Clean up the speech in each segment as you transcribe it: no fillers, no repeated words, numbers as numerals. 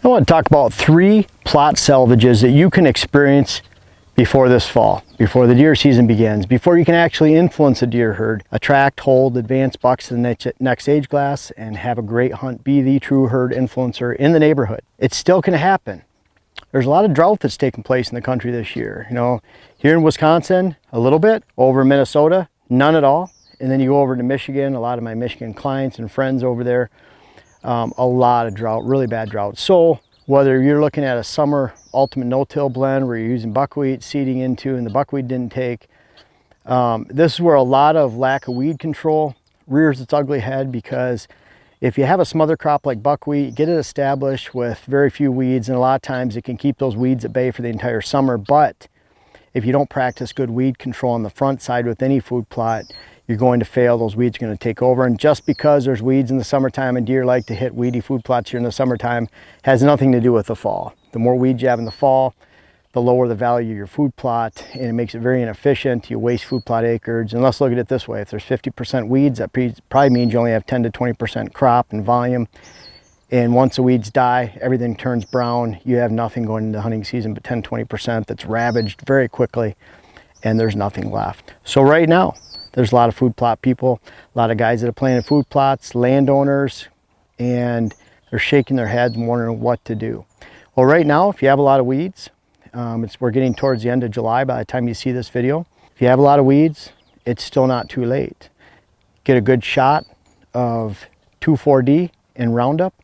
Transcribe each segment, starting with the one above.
I want to talk about 3 plot salvages that you can experience before this fall, before the deer season begins, before you can actually influence a deer herd, attract, hold, advance bucks to the next age class, and have a great hunt, be the true herd influencer in the neighborhood. It's still going to happen. There's a lot of drought that's taking place in the country this year. You know, here in Wisconsin, a little bit, over in Minnesota, none at all. And then you go over to Michigan, a lot of my Michigan clients and friends over there, a lot of drought, really bad drought. So whether you're looking at a summer ultimate no-till blend where you're using buckwheat, seeding into, and the buckwheat didn't take, this is where a lot of lack of weed control rears its ugly head, because if you have a smother crop like buckwheat, get it established with very few weeds, and a lot of times it can keep those weeds at bay for the entire summer. But if you don't practice good weed control on the front side with any food plot, you're going to fail. Those weeds are going to take over. And just because there's weeds in the summertime and deer like to hit weedy food plots here in the summertime has nothing to do with the fall. The more weeds you have in the fall, the lower the value of your food plot, and it makes it very inefficient. You waste food plot acreage. And let's look at it this way. If there's 50% weeds, that probably means you only have 10 to 20% crop and volume. And once the weeds die, everything turns brown. You have nothing going into hunting season but 10, 20% that's ravaged very quickly, and there's nothing left. So right now, there's a lot of food plot people, a lot of guys that are planting food plots, landowners, and they're shaking their heads and wondering what to do. Well, right now, if you have a lot of weeds, we're getting towards the end of July by the time you see this video. If you have a lot of weeds, it's still not too late. Get a good shot of 2,4-D in Roundup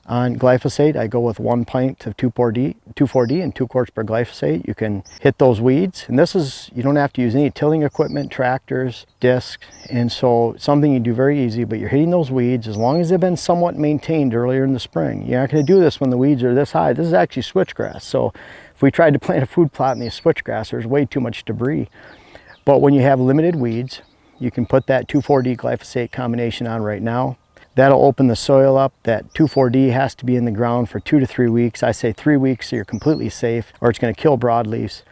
on glyphosate. I go with 1 pint of 2,4-D and 2 quarts per glyphosate. You can hit those weeds, and this is, you don't have to use any tilling equipment, tractors, discs, and so something you do very easy, but you're hitting those weeds as long as they've been somewhat maintained earlier in the spring. You're not going to do this when the weeds are this high. This is actually switchgrass, so if we tried to plant a food plot in these switchgrass, there's way too much debris. But when you have limited weeds, you can put that 2,4-D glyphosate combination on right now. That'll open the soil up. That 2,4-D has to be in the ground for 2 to 3 weeks. I say 3 weeks so you're completely safe, or it's going to kill broadleaves.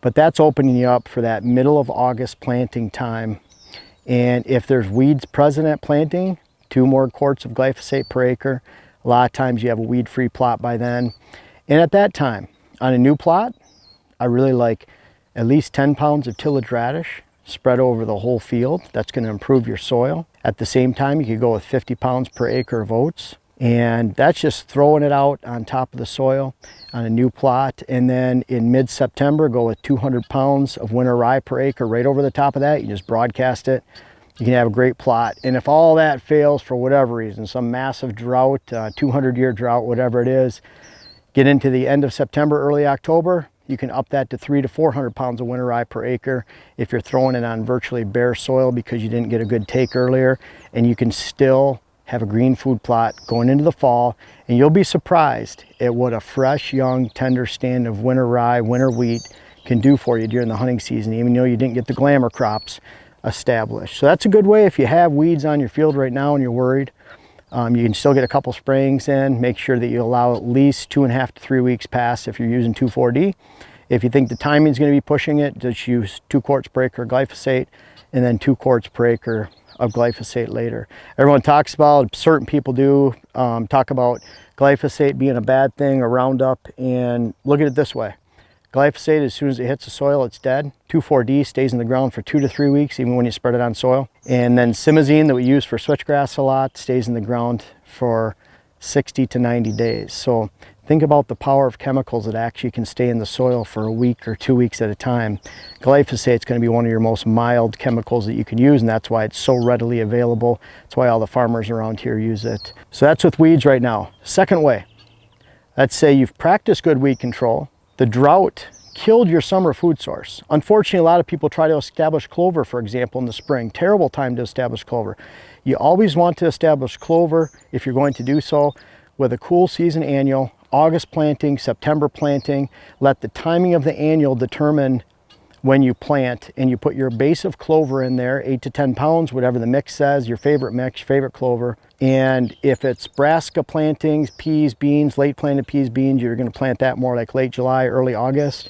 But that's opening you up for that middle of August planting time. And if there's weeds present at planting, 2 more quarts of glyphosate per acre. A lot of times you have a weed-free plot by then. And at that time, on a new plot, I really like at least 10 pounds of tillage radish spread over the whole field. That's going to improve your soil. At the same time, you could go with 50 pounds per acre of oats, and that's just throwing it out on top of the soil on a new plot. And then in mid-September, go with 200 pounds of winter rye per acre right over the top of that. You just broadcast it. You can have a great plot. And if all that fails for whatever reason, some massive drought, 200-year drought, whatever it is, get into the end of September, early October, you can up that to 300 to 400 pounds of winter rye per acre if you're throwing it on virtually bare soil because you didn't get a good take earlier, and you can still have a green food plot going into the fall. And you'll be surprised at what a fresh, young, tender stand of winter rye, winter wheat can do for you during the hunting season, even though you didn't get the glamour crops established. So that's a good way if you have weeds on your field right now and you're worried. You can still get a couple sprayings in. Make sure that you allow at least 2.5 to 3 weeks pass if you're using 2,4-D. If you think the timing is going to be pushing it, just use 2 quarts per acre glyphosate and then 2 quarts per acre of glyphosate later. Everyone talks about, certain people do, talk about glyphosate being a bad thing or Roundup, and look at it this way. Glyphosate, as soon as it hits the soil, it's dead. 2,4-D stays in the ground for 2 to 3 weeks, even when you spread it on soil. And then simazine, that we use for switchgrass a lot, stays in the ground for 60 to 90 days. So think about the power of chemicals that actually can stay in the soil for a week or 2 weeks at a time. Glyphosate is going to be one of your most mild chemicals that you can use, and that's why it's so readily available. That's why all the farmers around here use it. So that's with weeds right now. Second way, let's say you've practiced good weed control. The drought killed your summer food source. Unfortunately, a lot of people try to establish clover, for example, in the spring. Terrible time to establish clover. You always want to establish clover, if you're going to do so, with a cool season annual, August planting, September planting. Let the timing of the annual determine when you plant, and you put your base of clover in there, 8 to 10 pounds, whatever the mix says, your favorite mix, favorite clover. And if it's brassica plantings, peas, beans, late planted peas, beans, you're going to plant that more like late July, early August.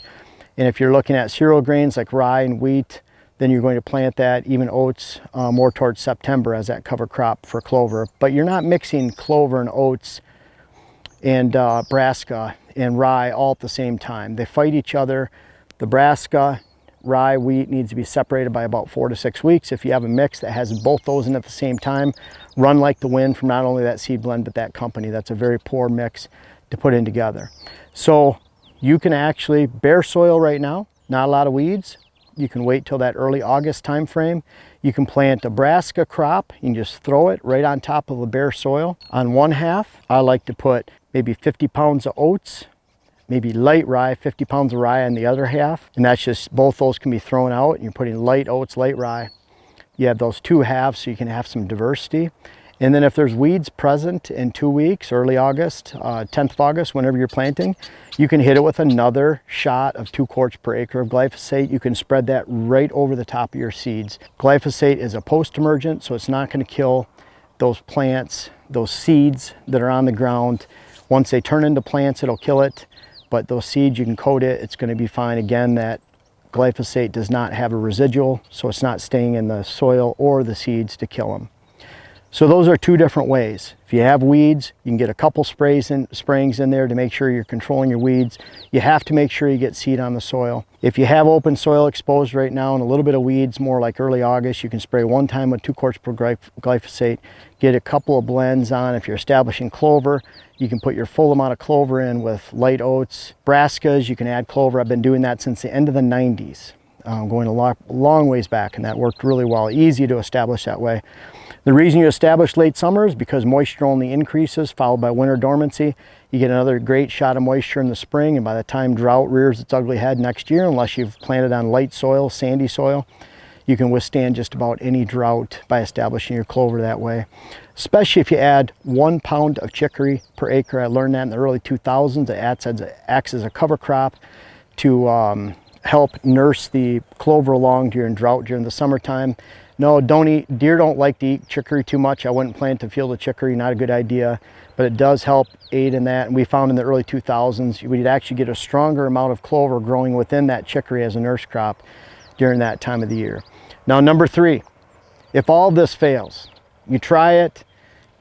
And if you're looking at cereal grains like rye and wheat, then you're going to plant that, even oats, more towards September as that cover crop for clover. But you're not mixing clover and oats and brassica and rye all at the same time. They fight each other. The brassica, rye, wheat needs to be separated by about 4 to 6 weeks. If you have a mix that has both those in at the same time, run like the wind from not only that seed blend but that company. That's a very poor mix to put in together. So you can actually, bare soil right now, not a lot of weeds. You can wait till that early August time frame. You can plant a brassica crop. You can just throw it right on top of the bare soil. On one half, I like to put maybe 50 pounds of oats, maybe light rye, 50 pounds of rye on the other half. And that's just, both those can be thrown out. And you're putting light oats, light rye. You have those two halves so you can have some diversity. And then if there's weeds present in 2 weeks, early August, 10th of August, whenever you're planting, you can hit it with another shot of 2 quarts per acre of glyphosate. You can spread that right over the top of your seeds. Glyphosate is a post-emergent, so it's not going to kill those plants, those seeds that are on the ground. Once they turn into plants, it'll kill it. But those seeds, you can coat it, it's going to be fine. Again, that glyphosate does not have a residual, so it's not staying in the soil or the seeds to kill them. So those are 2 different ways. If you have weeds, you can get a couple sprayings in there to make sure you're controlling your weeds. You have to make sure you get seed on the soil. If you have open soil exposed right now and a little bit of weeds, more like early August, you can spray one time with 2 quarts per glyphosate. Get a couple of blends on. If you're establishing clover, you can put your full amount of clover in with light oats. Brassicas, you can add clover. I've been doing that since the end of the 90s. Going a long ways back, and that worked really well. Easy to establish that way. The reason you establish late summer is because moisture only increases, followed by winter dormancy. You get another great shot of moisture in the spring, and by the time drought rears its ugly head next year, unless you've planted on light soil, sandy soil, you can withstand just about any drought by establishing your clover that way. Especially if you add 1 pound of chicory per acre. I learned that in the early 2000s. It acts as a cover crop to help nurse the clover along during drought during the summertime. No, don't eat, deer don't like to eat chicory too much. I wouldn't plant a field of chicory, not a good idea, but it does help aid in that. And we found in the early 2000s, we'd actually get a stronger amount of clover growing within that chicory as a nurse crop during that time of the year. Now, number 3, if all of this fails, you try it,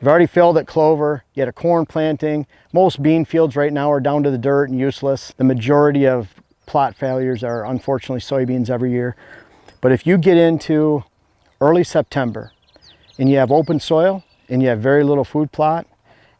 you've already failed at clover, you had a corn planting, most bean fields right now are down to the dirt and useless. The majority of plot failures are unfortunately soybeans every year. But if you get into early September and you have open soil and you have very little food plot,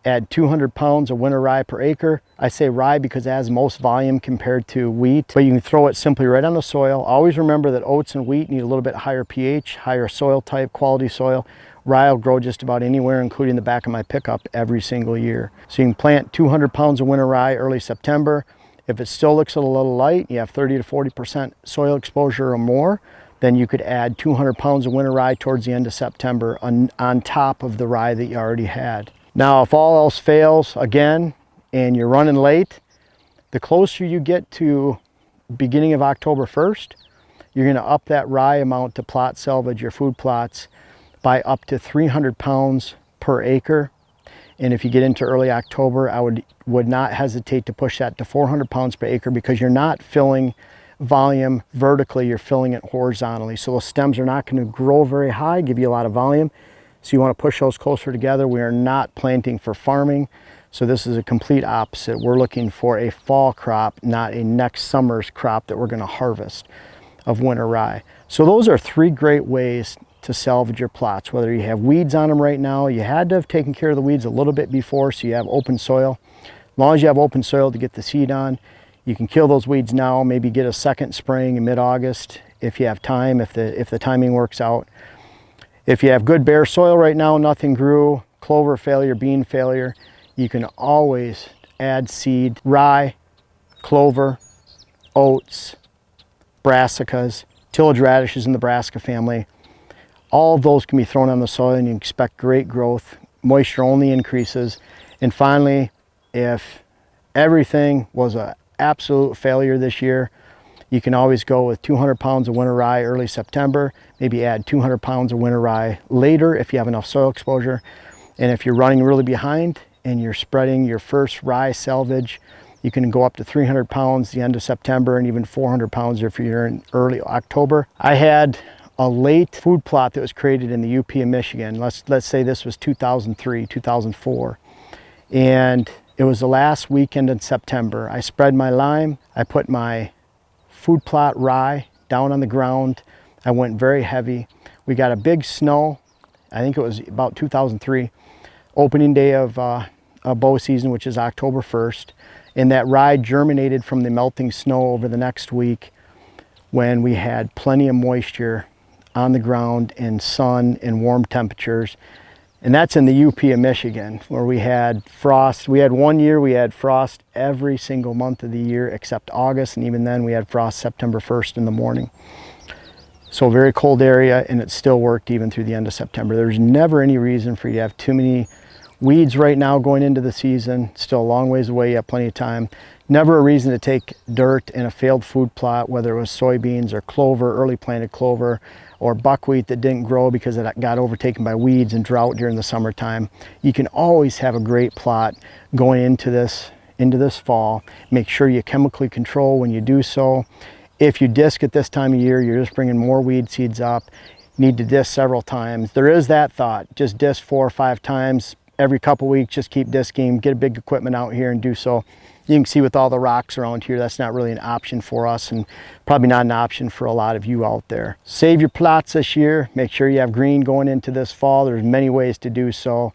add 200 pounds of winter rye per acre. I say rye because it has most volume compared to wheat, but you can throw it simply right on the soil. Always remember that oats and wheat need a little bit higher pH, higher soil type, quality soil. Rye will grow just about anywhere, including the back of my pickup, every single year. So you can plant 200 pounds of winter rye early September. If it still looks a little light, you have 30 to 40% soil exposure or more, then you could add 200 pounds of winter rye towards the end of September on top of the rye that you already had. Now, if all else fails again and you're running late, the closer you get to beginning of October 1st, you're going to up that rye amount to plot salvage your food plots by up to 300 pounds per acre. And if you get into early October, I would not hesitate to push that to 400 pounds per acre, because you're not filling volume vertically, you're filling it horizontally. So those stems are not going to grow very high, give you a lot of volume. So you want to push those closer together. We are not planting for farming. So this is a complete opposite. We're looking for a fall crop, not a next summer's crop that we're going to harvest of winter rye. So those are 3 great ways to salvage your plots. Whether you have weeds on them right now, you had to have taken care of the weeds a little bit before, so you have open soil. As long as you have open soil to get the seed on, you can kill those weeds now, maybe get a second spraying in mid-August if you have time, if the timing works out. If you have good bare soil right now, nothing grew, clover failure, bean failure, you can always add seed, rye, clover, oats, brassicas, tillage radishes in the brassica family. All of those can be thrown on the soil and you expect great growth. Moisture only increases. And finally, if everything was an absolute failure this year, you can always go with 200 pounds of winter rye early September, maybe add 200 pounds of winter rye later if you have enough soil exposure. And if you're running really behind and you're spreading your first rye salvage, you can go up to 300 pounds the end of September and even 400 pounds if you're in early October. I had a late food plot that was created in the UP of Michigan. Let's say this was 2003, 2004. And It was the last weekend in September. I spread my lime. I put my food plot rye down on the ground. I went very heavy. We got a big snow. I think it was about 2003, opening day of bow season, which is October 1st. And that rye germinated from the melting snow over the next week when we had plenty of moisture on the ground and sun and warm temperatures. And that's in the UP of Michigan, where we had frost. We had one year we had frost every single month of the year except August, and even then we had frost September 1st in the morning. So a very cold area, and it still worked even through the end of September. There's never any reason for you to have too many weeds right now going into the season. Still a long ways away, you have plenty of time. Never a reason to take dirt in a failed food plot, whether it was soybeans or clover, early planted clover, or buckwheat that didn't grow because it got overtaken by weeds and drought during the summertime. You can always have a great plot going into this fall. Make sure you chemically control when you do so. If you disc at this time of year, you're just bringing more weed seeds up. You need to disc several times. There is that thought, just disc 4 or 5 times every couple weeks, just keep disking, get a big equipment out here and do so. You can see with all the rocks around here, that's not really an option for us, and probably not an option for a lot of you out there. Save your plots this year. Make sure you have green going into this fall. There's many ways to do so,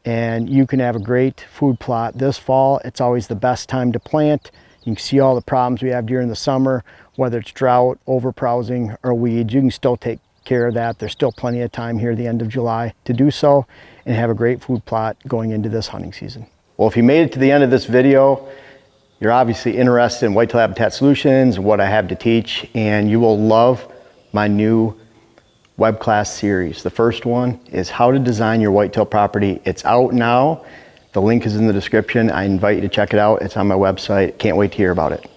and you can have a great food plot this fall. It's always the best time to plant. You can see all the problems we have during the summer, whether it's drought, overbrowsing, or weeds. You can still take care of that. There's still plenty of time here at the end of July to do so and have a great food plot going into this hunting season. Well, if you made it to the end of this video, you're obviously interested in whitetail habitat solutions, what I have to teach, and you will love my new web class series. The first one is how to design your whitetail property. It's out now. The link is in the description. I invite you to check it out. It's on my website. Can't wait to hear about it.